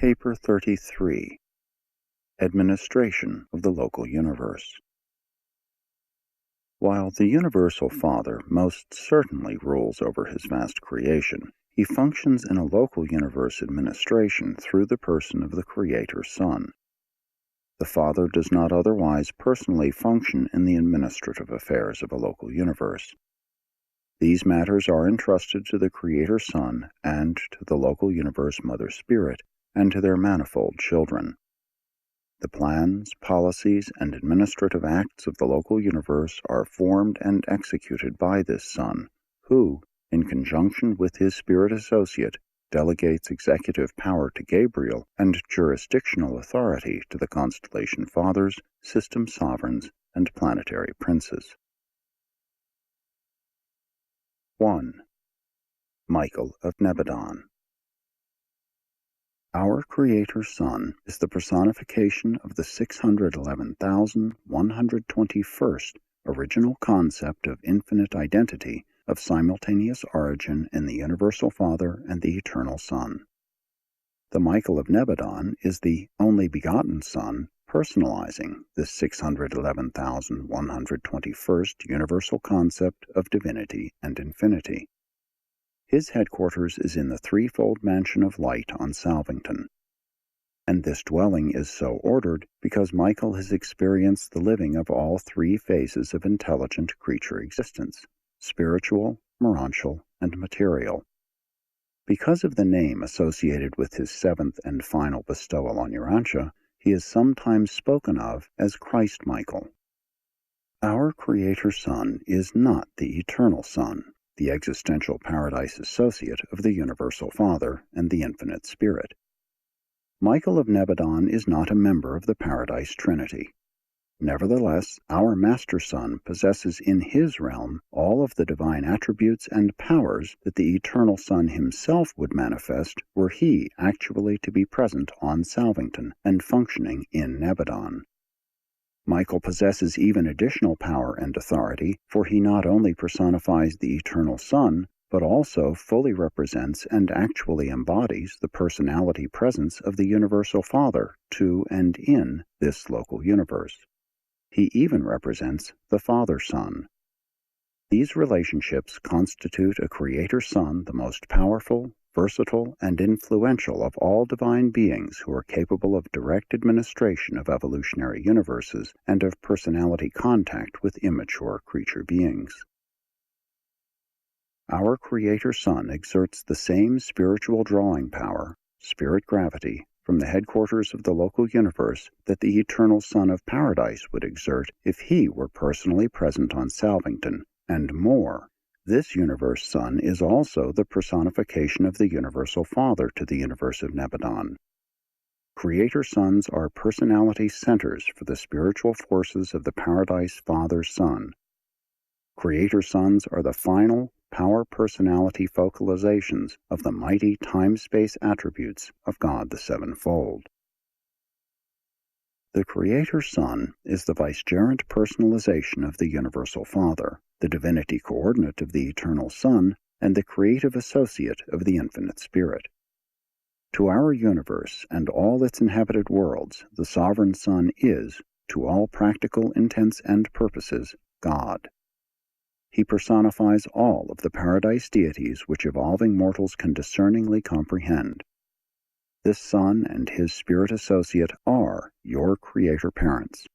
Paper 33, Administration of the Local Universe. While the Universal Father most certainly rules over his vast creation, he functions in a local universe administration through the person of the Creator Son. The Father does not otherwise personally function in the administrative affairs of a local universe. These matters are entrusted to the Creator Son and to the local universe Mother Spirit and to their manifold children. The plans, policies, and administrative acts of the local universe are formed and executed by this Son, who, in conjunction with his spirit associate, delegates executive power to Gabriel and jurisdictional authority to the constellation fathers, system sovereigns, and planetary princes. 1. Michael of NEBADON. Our Creator Son is the personification of the 611,121st original concept of infinite identity, of simultaneous origin in the Universal Father and the Eternal Son. The Michael of NEBADON is the only begotten Son personalizing this 611,121st universal concept of divinity and infinity. His headquarters is in the threefold mansion of light on Salvington, and this dwelling is so ordered because Michael has experienced the living of all three phases of intelligent creature existence: spiritual, morontial, and material. Because of the name associated with his seventh and final bestowal on Urantia, he is sometimes spoken of as Christ Michael. Our Creator Son is not the Eternal Son, the existential paradise associate of the Universal Father and the Infinite Spirit. Michael of NEBADON is not a member of the Paradise Trinity. Nevertheless, our Master Son possesses in his realm all of the divine attributes and powers that the Eternal Son himself would manifest were he actually to be present on Salvington and functioning in NEBADON. Michael possesses even additional power and authority, for he not only personifies the Eternal Son, but also fully represents and actually embodies the personality presence of the Universal Father to and in this local universe. He even represents the Father-Son. These relationships constitute a Creator Son the most powerful, versatile, and influential of all divine beings who are capable of direct administration of evolutionary universes and of personality contact with immature creature beings. Our Creator Son exerts the same spiritual drawing power, spirit gravity, from the headquarters of the local universe that the Eternal Son of Paradise would exert if he were personally present on Salvington, and more. This universe Son is also the personification of the Universal Father to the universe of NEBADON. Creator Sons are personality centers for the spiritual forces of the Paradise Father-Son. Creator Sons are the final power personality focalizations of the mighty time-space attributes of God the Sevenfold. The Creator Son is the vicegerent personalization of the Universal Father, the divinity coordinate of the Eternal Son, and the creative associate of the Infinite Spirit. To our universe and all its inhabited worlds, the Sovereign Son is, to all practical intents and purposes, God. He personifies all of the paradise deities which evolving mortals can discerningly comprehend. This Son and his spirit associate are your Creator parents.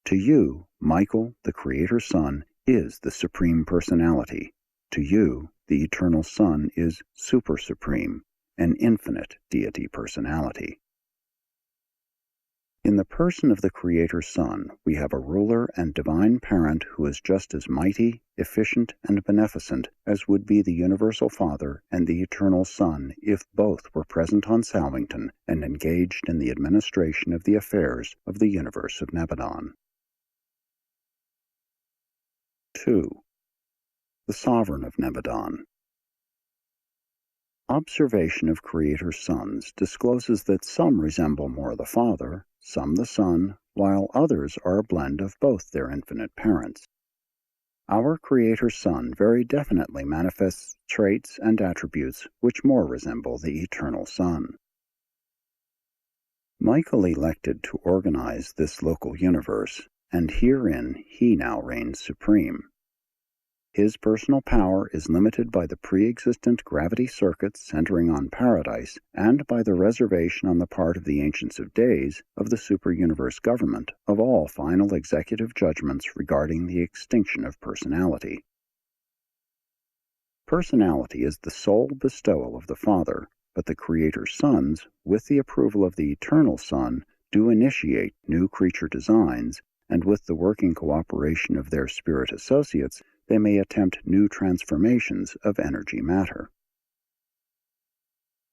To you, Michael, the Creator Son, is the Supreme Personality. To you, the Eternal Son is Super Supreme, an infinite deity personality. In the person of the Creator Son, we have a ruler and divine parent who is just as mighty, efficient, and beneficent as would be the Universal Father and the Eternal Son if both were present on Salvington and engaged in the administration of the affairs of the universe of NEBADON. 2. The Sovereign of NEBADON. Observation of Creator Sons discloses that some resemble more the Father, some the Son, while others are a blend of both their infinite parents. Our Creator Son very definitely manifests traits and attributes which more resemble the Eternal Son. Michael elected to organize this local universe, and herein he now reigns supreme. His personal power is limited by the pre-existent gravity circuits centering on paradise and by the reservation on the part of the Ancients of Days of the super-universe government of all final executive judgments regarding the extinction of personality. Personality is the sole bestowal of the Father, but the Creator's sons, with the approval of the Eternal Son, do initiate new creature designs, and with the working cooperation of their spirit associates, they may attempt new transformations of energy matter.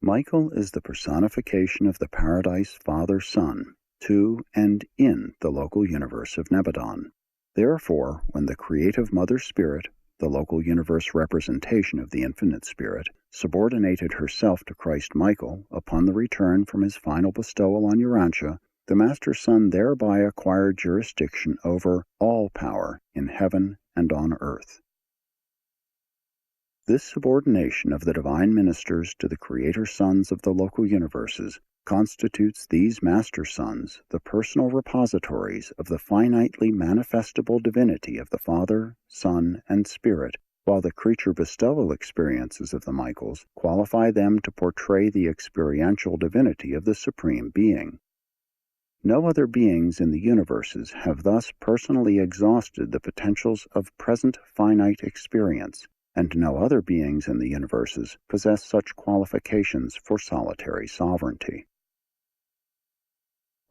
Michael is the personification of the Paradise Father-Son, to and in the local universe of NEBADON. Therefore, when the creative Mother Spirit, the local universe representation of the Infinite Spirit, subordinated herself to Christ Michael upon the return from his final bestowal on Urantia, the Master Son thereby acquired jurisdiction over all power in heaven and on earth. This subordination of the divine ministers to the Creator Sons of the local universes constitutes these Master Sons the personal repositories of the finitely manifestable divinity of the Father, Son, and Spirit, while the creature bestowal experiences of the Michaels qualify them to portray the experiential divinity of the Supreme Being. No other beings in the universes have thus personally exhausted the potentials of present finite experience, and no other beings in the universes possess such qualifications for solitary sovereignty.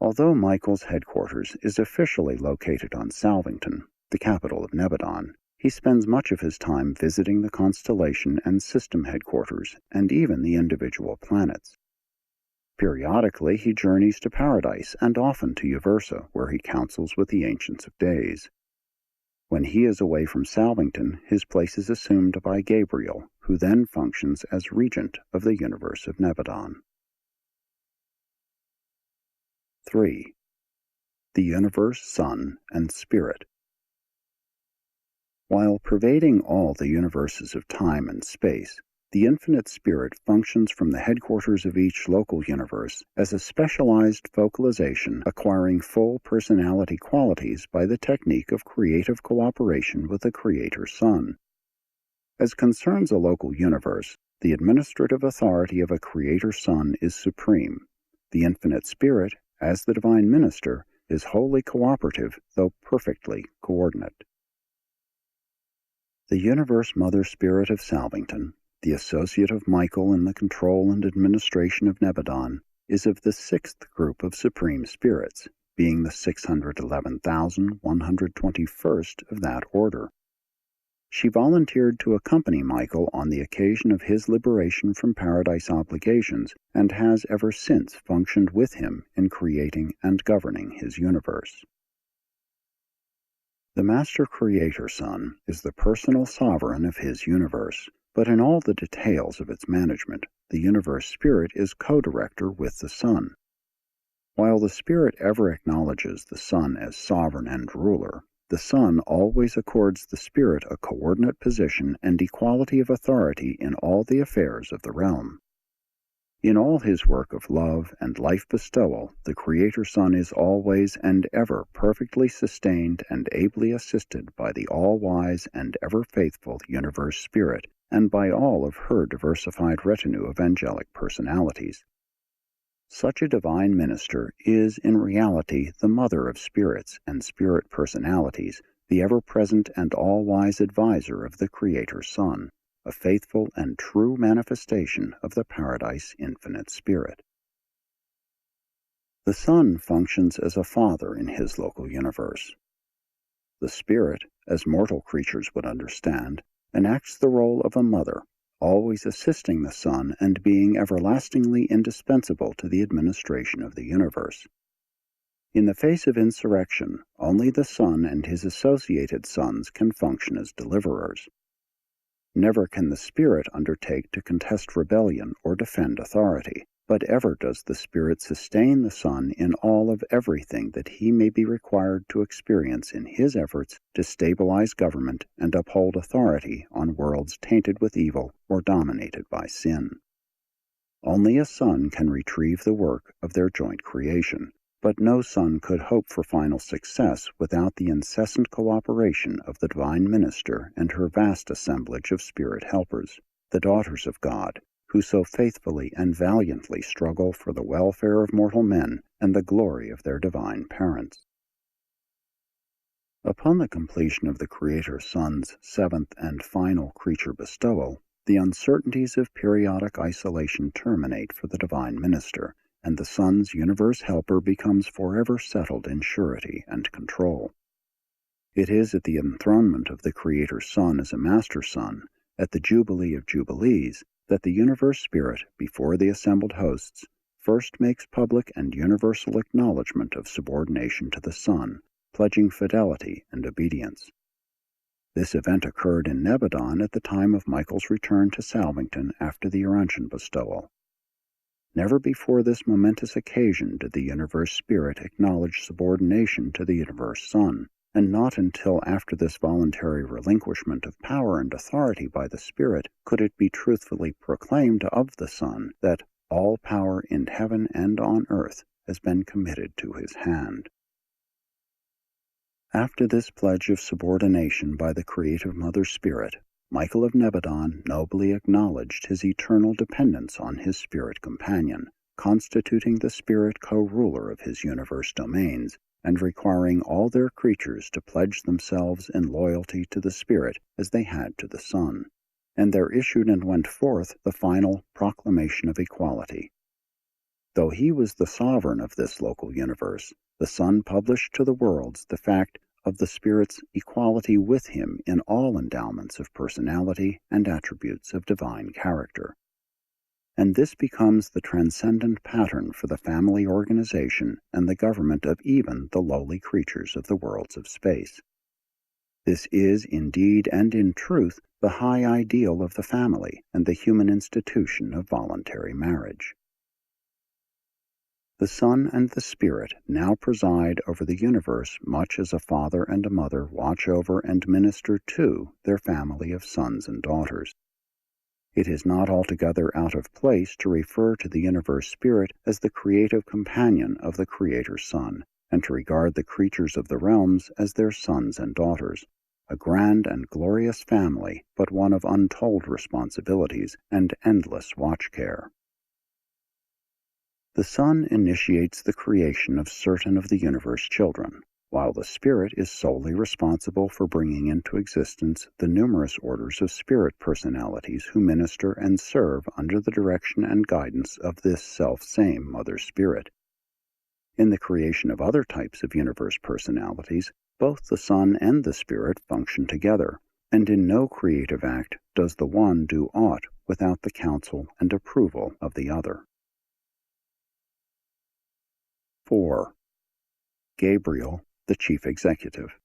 Although Michael's headquarters is officially located on Salvington, the capital of NEBADON, he spends much of his time visiting the constellation and system headquarters, and even the individual planets. Periodically he journeys to Paradise and often to Uversa, where he counsels with the Ancients of Days. When he is away from Salvington, his place is assumed by Gabriel, who then functions as regent of the universe of NEBADON. 3. The Universe, Son, and Spirit. While pervading all the universes of time and space, the Infinite Spirit functions from the headquarters of each local universe as a specialized focalization acquiring full personality qualities by the technique of creative cooperation with the Creator Son. As concerns a local universe, the administrative authority of a Creator Son is supreme. The Infinite Spirit, as the Divine Minister, is wholly cooperative, though perfectly coordinate. The Universe Mother Spirit of Salvington, the associate of Michael in the control and administration of NEBADON, is of the sixth group of supreme spirits, being the 611,121st of that order. She volunteered to accompany Michael on the occasion of his liberation from paradise obligations, and has ever since functioned with him in creating and governing his universe. The Master Creator Son is the personal sovereign of his universe, but in all the details of its management, the Universe Spirit is co-director with the Son. While the Spirit ever acknowledges the Son as sovereign and ruler, the Son always accords the Spirit a coordinate position and equality of authority in all the affairs of the realm. In all his work of love and life bestowal, the Creator Son is always and ever perfectly sustained and ably assisted by the all-wise and ever-faithful Universe Spirit, and by all of her diversified retinue of angelic personalities. Such a divine minister is in reality the mother of spirits and spirit personalities, the ever-present and all-wise advisor of the Creator Son, a faithful and true manifestation of the Paradise Infinite Spirit. The Son functions as a father in his local universe. The Spirit, as mortal creatures would understand, enacts the role of a mother, always assisting the Son and being everlastingly indispensable to the administration of the universe. In the face of insurrection, only the Son and his associated sons can function as deliverers. Never can the Spirit undertake to contest rebellion or defend authority, but ever does the Spirit sustain the Son in all of everything that he may be required to experience in his efforts to stabilize government and uphold authority on worlds tainted with evil or dominated by sin. Only a son can retrieve the work of their joint creation, but no son could hope for final success without the incessant cooperation of the divine minister and her vast assemblage of spirit helpers, the daughters of God, who so faithfully and valiantly struggle for the welfare of mortal men and the glory of their divine parents. Upon the completion of the Creator Son's seventh and final creature bestowal, the uncertainties of periodic isolation terminate for the divine minister, and the Son's universe helper becomes forever settled in surety and control. It is at the enthronement of the Creator Son as a Master Son, at the Jubilee of Jubilees, that the universe spirit, before the assembled hosts, first makes public and universal acknowledgment of subordination to the Son, pledging fidelity and obedience. This event occurred in NEBADON at the time of Michael's return to Salvington after the Urantian bestowal. Never before this momentous occasion did the universe spirit acknowledge subordination to the universe Son, and not until after this voluntary relinquishment of power and authority by the Spirit could it be truthfully proclaimed of the Son that all power in heaven and on earth has been committed to his hand. After this pledge of subordination by the Creative Mother Spirit, Michael of NEBADON nobly acknowledged his eternal dependence on his spirit companion, constituting the spirit co-ruler of his universe domains, and requiring all their creatures to pledge themselves in loyalty to the Spirit as they had to the Son. And there issued and went forth the final proclamation of equality. Though he was the sovereign of this local universe, the Son published to the worlds the fact of the Spirit's equality with him in all endowments of personality and attributes of divine character. And this becomes the transcendent pattern for the family organization and the government of even the lowly creatures of the worlds of space. This is, indeed and in truth, the high ideal of the family and the human institution of voluntary marriage. The Son and the Spirit now preside over the universe much as a father and a mother watch over and minister to their family of sons and daughters. It is not altogether out of place to refer to the universe spirit as the creative companion of the Creator Son, and to regard the creatures of the realms as their sons and daughters, a grand and glorious family, but one of untold responsibilities and endless watch care. The Son initiates the creation of certain of the universe children, while the Spirit is solely responsible for bringing into existence the numerous orders of spirit personalities who minister and serve under the direction and guidance of this self-same Mother Spirit. In the creation of other types of universe personalities, both the Son and the Spirit function together, and in no creative act does the one do aught without the counsel and approval of the other. 4. Gabriel, the Chief Executive.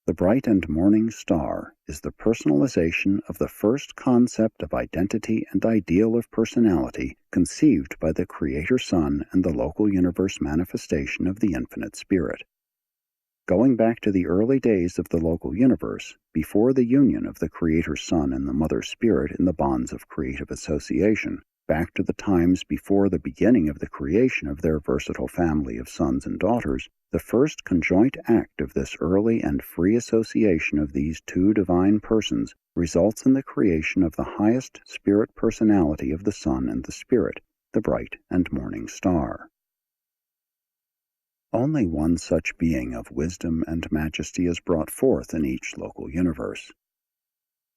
The bright and morning star is the personalization of the first concept of identity and ideal of personality conceived by the Creator Son and the local universe manifestation of the Infinite Spirit. Going back to the early days of the local universe, before the union of the Creator Son and the Mother Spirit in the bonds of creative association, back to the times before the beginning of the creation of their versatile family of sons and daughters, the first conjoint act of this early and free association of these two divine persons results in the creation of the highest spirit personality of the Son and the Spirit, the bright and morning star. Only one such being of wisdom and majesty is brought forth in each local universe.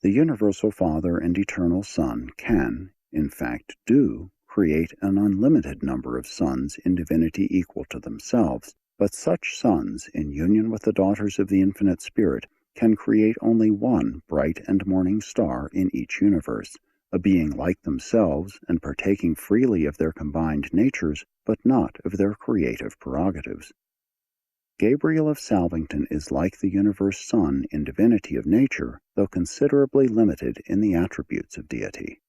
The universal Father and eternal Son can, in fact do, create an unlimited number of sons in divinity equal to themselves, but such sons, in union with the daughters of the Infinite Spirit, can create only one bright and morning star in each universe, a being like themselves and partaking freely of their combined natures, but not of their creative prerogatives. Gabriel of Salvington is like the universe Son in divinity of nature, though considerably limited in the attributes of deity.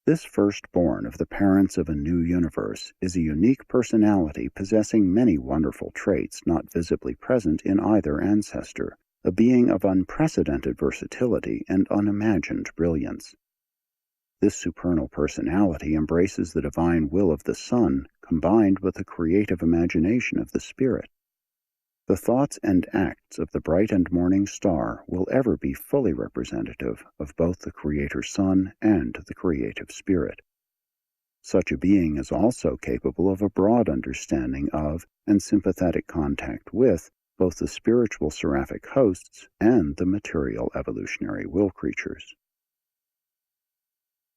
This firstborn of the parents of a new universe is a unique personality possessing many wonderful traits not visibly present in either ancestor, a being of unprecedented versatility and unimagined brilliance. This supernal personality embraces the divine will of the Son combined with the creative imagination of the Spirit. The thoughts and acts of the bright and morning star will ever be fully representative of both the Creator Son and the creative Spirit. Such a being is also capable of a broad understanding of and sympathetic contact with both the spiritual seraphic hosts and the material evolutionary will creatures.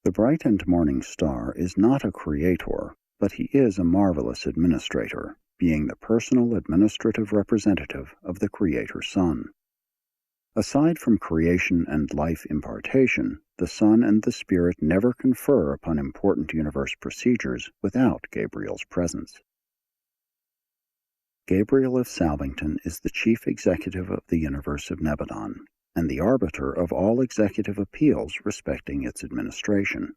The bright and morning star is not a creator, but he is a marvelous administrator, being the personal administrative representative of the Creator Son. Aside from creation and life impartation, the Son and the Spirit never confer upon important universe procedures without Gabriel's presence. Gabriel of Salvington is the chief executive of the universe of NEBADON, and the arbiter of all executive appeals respecting its administration.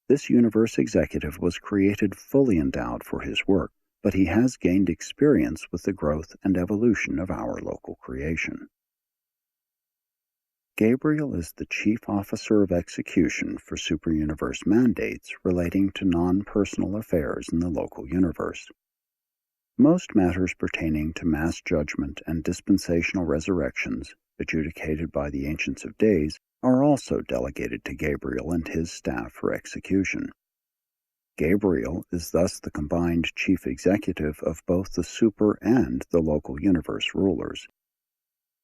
This universe executive was created fully endowed for his work, but he has gained experience with the growth and evolution of our local creation. Gabriel is the chief officer of execution for superuniverse mandates relating to non-personal affairs in the local universe. Most matters pertaining to mass judgment and dispensational resurrections, adjudicated by the Ancients of Days, are also delegated to Gabriel and his staff for execution. Gabriel is thus the combined chief executive of both the super and the local universe rulers.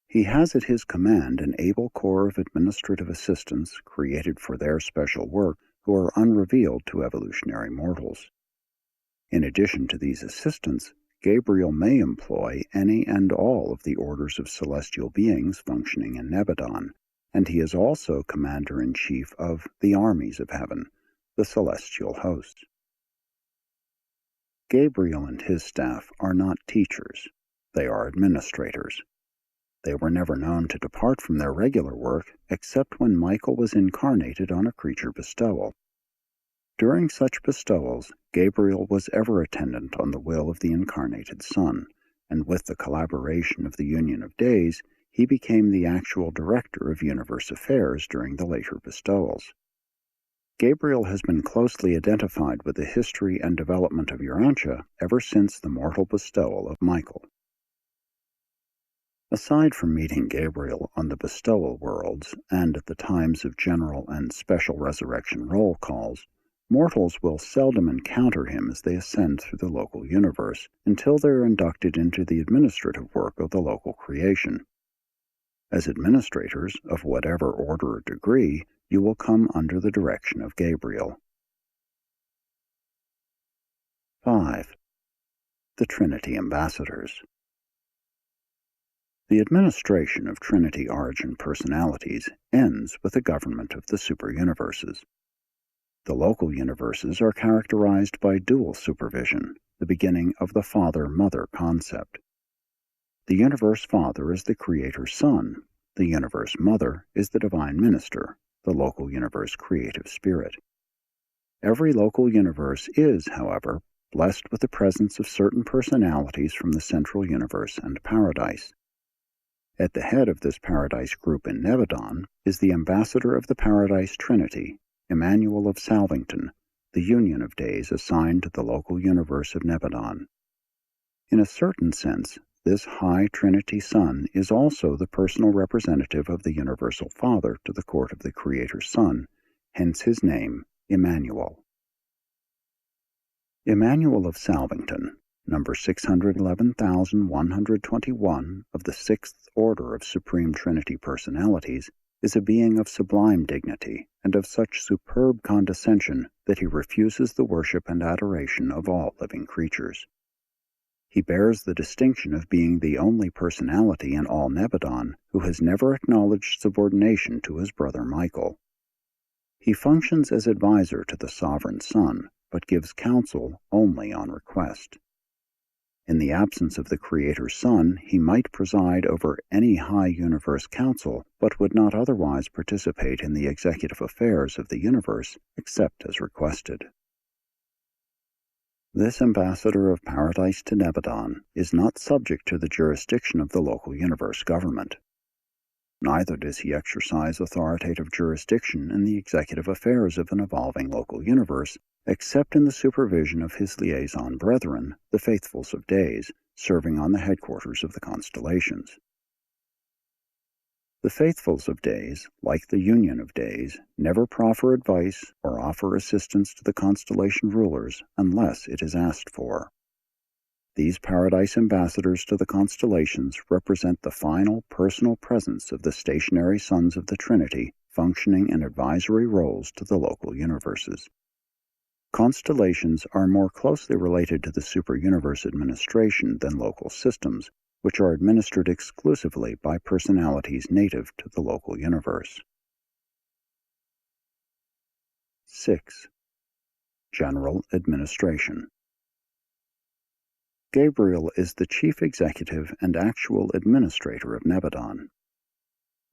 He has at his command an able corps of administrative assistants created for their special work who are unrevealed to evolutionary mortals. In addition to these assistants, Gabriel may employ any and all of the orders of celestial beings functioning in NEBADON, and he is also commander-in-chief of the armies of heaven, the celestial hosts. Gabriel and his staff are not teachers, they are administrators. They were never known to depart from their regular work except when Michael was incarnated on a creature bestowal. During such bestowals, Gabriel was ever attendant on the will of the incarnated Son, and with the collaboration of the Union of Days, he became the actual director of universe affairs during the later bestowals. Gabriel has been closely identified with the history and development of Urantia ever since the mortal bestowal of Michael. Aside from meeting Gabriel on the bestowal worlds and at the times of general and special resurrection roll calls, mortals will seldom encounter him as they ascend through the local universe until they are inducted into the administrative work of the local creation. As administrators, of whatever order or degree, you will come under the direction of Gabriel. 5. The Trinity Ambassadors. The administration of Trinity origin personalities ends with the government of the superuniverses. The local universes are characterized by dual supervision, the beginning of the Father-Mother concept. The Universe Father is the Creator Son, the Universe Mother is the Divine Minister, the local universe creative spirit. Every local universe is, however, blessed with the presence of certain personalities from the central universe and paradise. At the head of this paradise group in NEBADON is the ambassador of the Paradise Trinity, Emmanuel of Salvington, the Union of Days assigned to the local universe of NEBADON. In a certain sense, this High Trinity Son is also the personal representative of the Universal Father to the court of the Creator Son, hence his name, Emmanuel. Emmanuel of Salvington, number 611,121 of the Sixth Order of Supreme Trinity Personalities, is a being of sublime dignity and of such superb condescension that he refuses the worship and adoration of all living creatures. He bears the distinction of being the only personality in all NEBADON who has never acknowledged subordination to his brother Michael. He functions as advisor to the Sovereign Son, but gives counsel only on request. In the absence of the Creator Son, he might preside over any high universe council, but would not otherwise participate in the executive affairs of the universe except as requested. This ambassador of paradise to NEBADON is not subject to the jurisdiction of the local universe government. Neither does he exercise authoritative jurisdiction in the executive affairs of an evolving local universe, except in the supervision of his liaison brethren, the Faithfuls of Days, serving on the headquarters of the constellations. The Faithfuls of Days, like the Union of Days, never proffer advice or offer assistance to the constellation rulers unless it is asked for. These Paradise ambassadors to the constellations represent the final personal presence of the stationary sons of the Trinity, functioning in advisory roles to the local universes. Constellations are more closely related to the super-universe administration than local systems, which are administered exclusively by personalities native to the local universe. 6. General Administration. Gabriel is the chief executive and actual administrator of NEBADON.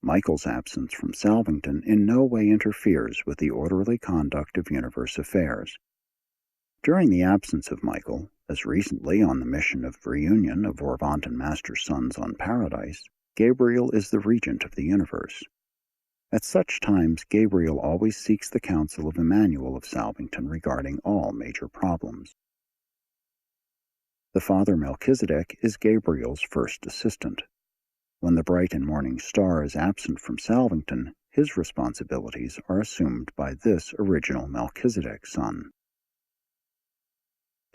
Michael's absence from Salvington in no way interferes with the orderly conduct of universe affairs. During the absence of Michael, as recently on the mission of reunion of Orvantan Master Sons on Paradise, Gabriel is the regent of the universe. At such times, Gabriel always seeks the counsel of Emmanuel of Salvington regarding all major problems. The Father Melchizedek is Gabriel's first assistant. When the bright and morning star is absent from Salvington, his responsibilities are assumed by this original Melchizedek son.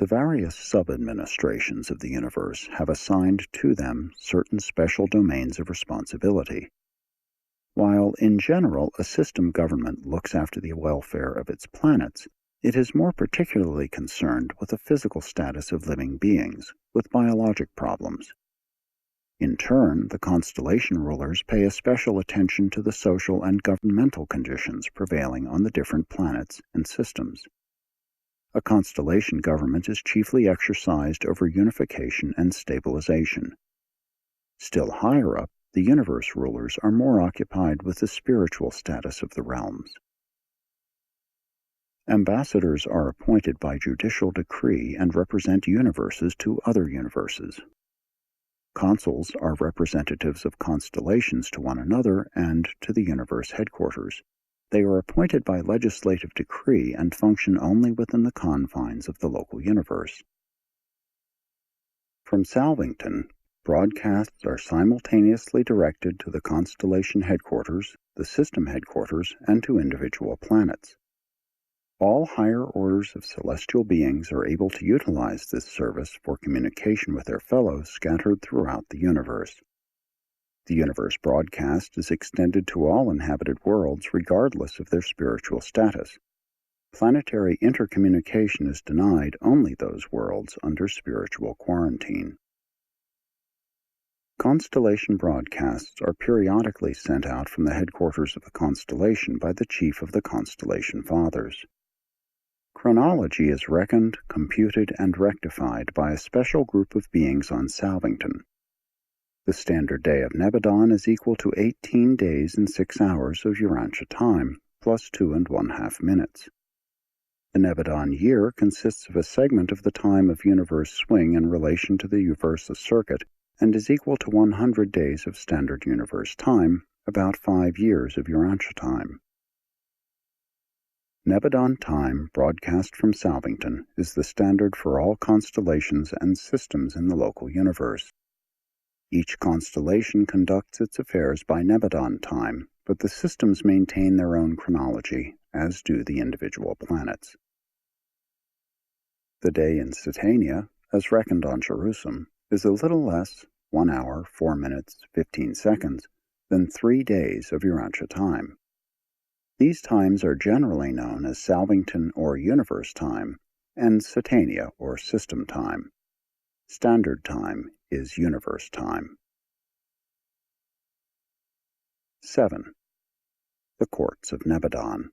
The various sub-administrations of the universe have assigned to them certain special domains of responsibility. While, in general, a system government looks after the welfare of its planets, it is more particularly concerned with the physical status of living beings, with biologic problems. In turn, the constellation rulers pay a special attention to the social and governmental conditions prevailing on the different planets and systems. A constellation government is chiefly exercised over unification and stabilization. Still higher up, the universe rulers are more occupied with the spiritual status of the realms. Ambassadors are appointed by judicial decree and represent universes to other universes. Consuls are representatives of constellations to one another and to the universe headquarters. They are appointed by legislative decree and function only within the confines of the local universe. From Salvington, broadcasts are simultaneously directed to the constellation headquarters, the system headquarters, and to individual planets. All higher orders of celestial beings are able to utilize this service for communication with their fellows scattered throughout the universe. The universe broadcast is extended to all inhabited worlds regardless of their spiritual status. Planetary intercommunication is denied only those worlds under spiritual quarantine. Constellation broadcasts are periodically sent out from the headquarters of the constellation by the chief of the constellation fathers. Chronology is reckoned, computed, and rectified by a special group of beings on Salvington. The standard day of NEBADON is equal to 18 days and 6 hours of Urantia time, plus 2 1/2 minutes. The NEBADON year consists of a segment of the time of universe swing in relation to the Uversa circuit and is equal to 100 days of standard universe time, about 5 years of Urantia time. NEBADON time, broadcast from Salvington, is the standard for all constellations and systems in the local universe. Each constellation conducts its affairs by NEBADON time, but the systems maintain their own chronology, as do the individual planets. The day in Satania, as reckoned on Jerusalem, is a little less, 1 hour, 4 minutes, 15 seconds, than 3 days of Urantia time. These times are generally known as Salvington or Universe time, and Satania or System time. Standard time is Universe time. 7. The Courts of NEBADON.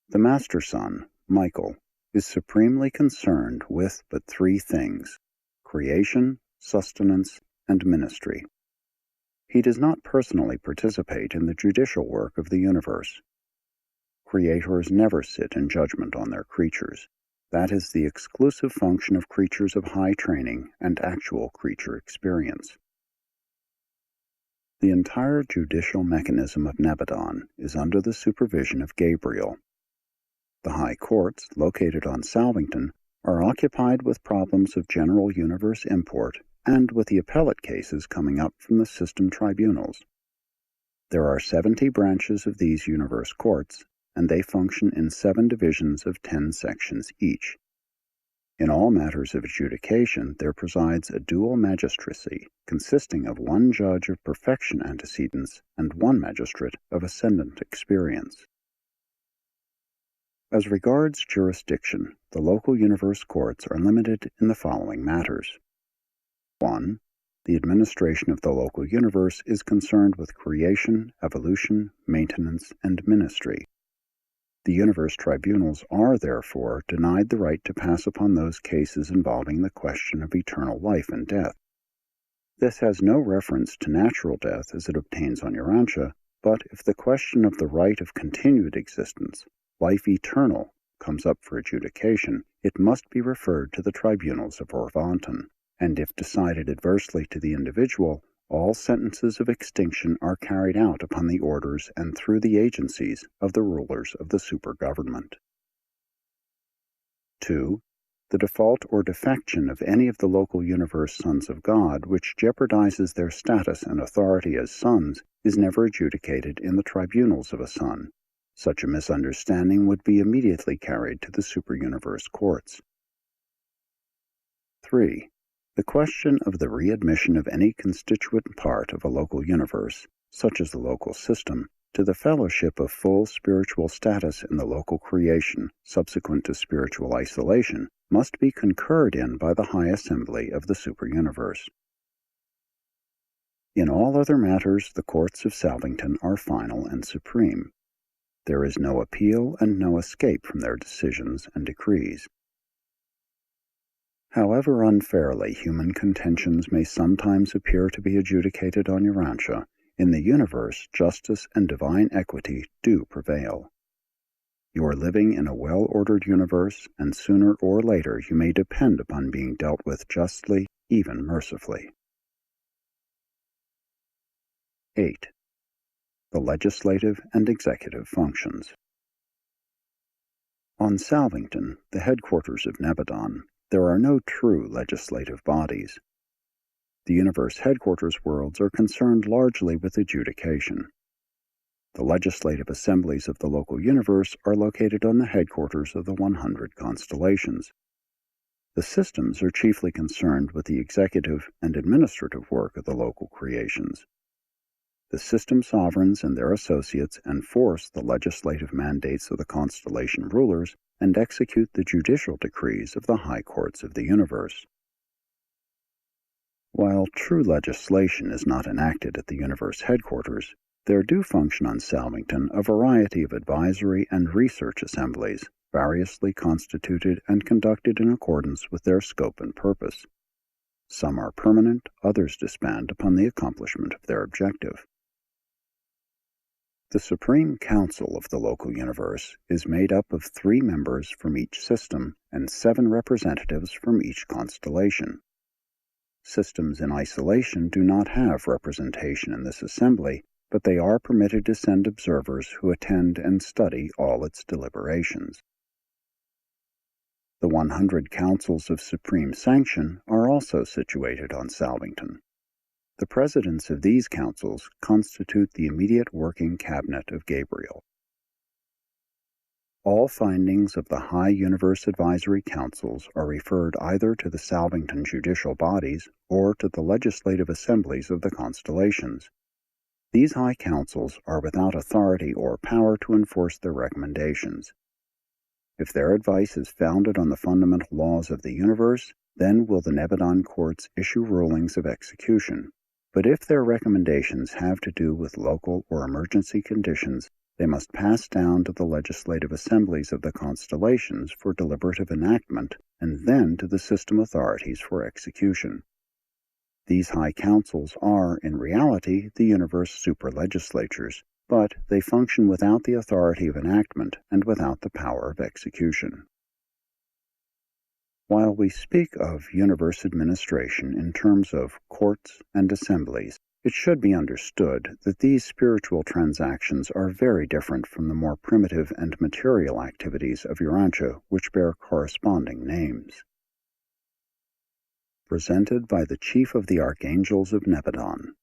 The Master Son, Michael, is supremely concerned with but 3 things: creation, sustenance, and ministry. He does not personally participate in the judicial work of the universe. Creators never sit in judgment on their creatures. That is the exclusive function of creatures of high training and actual creature experience. The entire judicial mechanism of NEBADON is under the supervision of GABRIEL. The high courts, located on Salvington, are occupied with problems of general universe import and with the appellate cases coming up from the system tribunals. There are 70 branches of these universe courts, and they function in 7 divisions of 10 sections each. In all matters of adjudication, there presides a dual magistracy, consisting of 1 judge of perfection antecedents and 1 magistrate of ascendant experience. As regards jurisdiction, the local universe courts are limited in the following matters. 1. The administration of the local universe is concerned with creation, evolution, maintenance, and ministry. The universe tribunals are, therefore, denied the right to pass upon those cases involving the question of eternal life and death. This has no reference to natural death as it obtains on Urantia, but if the question of the right of continued existence, life eternal, comes up for adjudication, it must be referred to the tribunals of Orvanton, and if decided adversely to the individual, all sentences of extinction are carried out upon the orders and through the agencies of the rulers of the supergovernment. 2. The default or defection of any of the local universe sons of God which jeopardizes their status and authority as sons is never adjudicated in the tribunals of a son. Such a misunderstanding would be immediately carried to the superuniverse courts. 3. The question of the readmission of any constituent part of a local universe, such as the local system, to the fellowship of full spiritual status in the local creation subsequent to spiritual isolation must be concurred in by the High Assembly of the superuniverse. In all other matters, the courts of Salvington are final and supreme. There is no appeal and no escape from their decisions and decrees. However unfairly human contentions may sometimes appear to be adjudicated on Urantia, in the universe justice and divine equity do prevail. You are living in a well-ordered universe, and sooner or later you may depend upon being dealt with justly, even mercifully. 8. The legislative and executive functions. On Salvington, the headquarters of NEBADON, there are no true legislative bodies. The universe headquarters worlds are concerned largely with adjudication. The legislative assemblies of the local universe are located on the headquarters of the 100 constellations. The systems are chiefly concerned with the executive and administrative work of the local creations. The system sovereigns and their associates enforce the legislative mandates of the constellation rulers and execute the judicial decrees of the high courts of the universe. While true legislation is not enacted at the universe headquarters, there do function on Salvington a variety of advisory and research assemblies, variously constituted and conducted in accordance with their scope and purpose. Some are permanent, others disband upon the accomplishment of their objective. The Supreme Council of the local universe is made up of 3 members from each system and 7 representatives from each constellation. Systems in isolation do not have representation in this assembly, but they are permitted to send observers who attend and study all its deliberations. The 100 councils of supreme sanction are also situated on Salvington. The presidents of these councils constitute the immediate working cabinet of Gabriel. All findings of the High Universe Advisory Councils are referred either to the Salvington judicial bodies or to the legislative assemblies of the constellations. These high councils are without authority or power to enforce their recommendations. If their advice is founded on the fundamental laws of the universe, then will the NEBADON courts issue rulings of execution. But if their recommendations have to do with local or emergency conditions, they must pass down to the legislative assemblies of the constellations for deliberative enactment, and then to the system authorities for execution. These high councils are, in reality, the universe superlegislatures, but they function without the authority of enactment and without the power of execution. While we speak of universe administration in terms of courts and assemblies, It should be understood that these spiritual transactions are very different from the more primitive and material activities of Urantia, which bear corresponding names. Presented by the Chief of the Archangels of NEBADON.